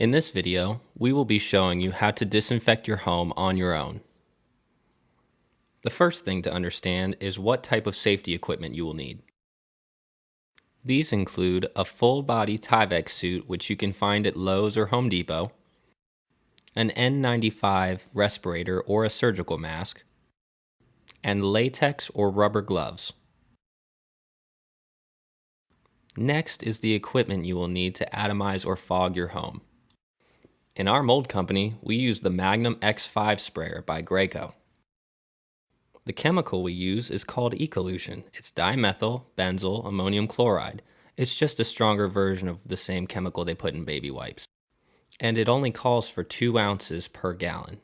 In this video, we will be showing you how to disinfect your home on your own. The first thing to understand is what type of safety equipment you will need. These include a full-body Tyvek suit, which you can find at Lowe's or Home Depot, an N95 respirator or a surgical mask, and latex or rubber gloves. Next is the equipment you will need to atomize or fog your home. In our mold company, we use the Magnum X5 sprayer by Graco. The chemical we use is called ecolution. It's dimethyl benzyl ammonium chloride. It's just a stronger version of the same chemical they put in baby wipes. And it only calls for 2 ounces per gallon.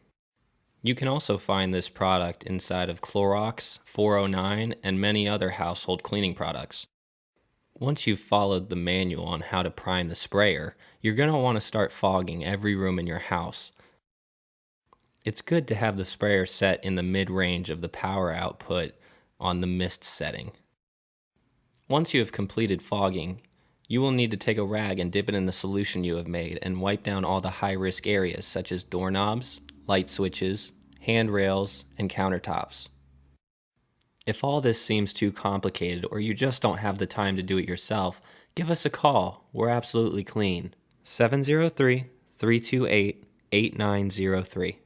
You can also find this product inside of Clorox, 409, and many other household cleaning products. Once you've followed the manual on how to prime the sprayer, you're going to want to start fogging every room in your house. It's good to have the sprayer set in the mid-range of the power output on the mist setting. Once you have completed fogging, you will need to take a rag and dip it in the solution you have made and wipe down all the high-risk areas such as doorknobs, light switches, handrails, and countertops. If all this seems too complicated or you just don't have the time to do it yourself, give us a call. We're absolutely clean. 703-328-8903.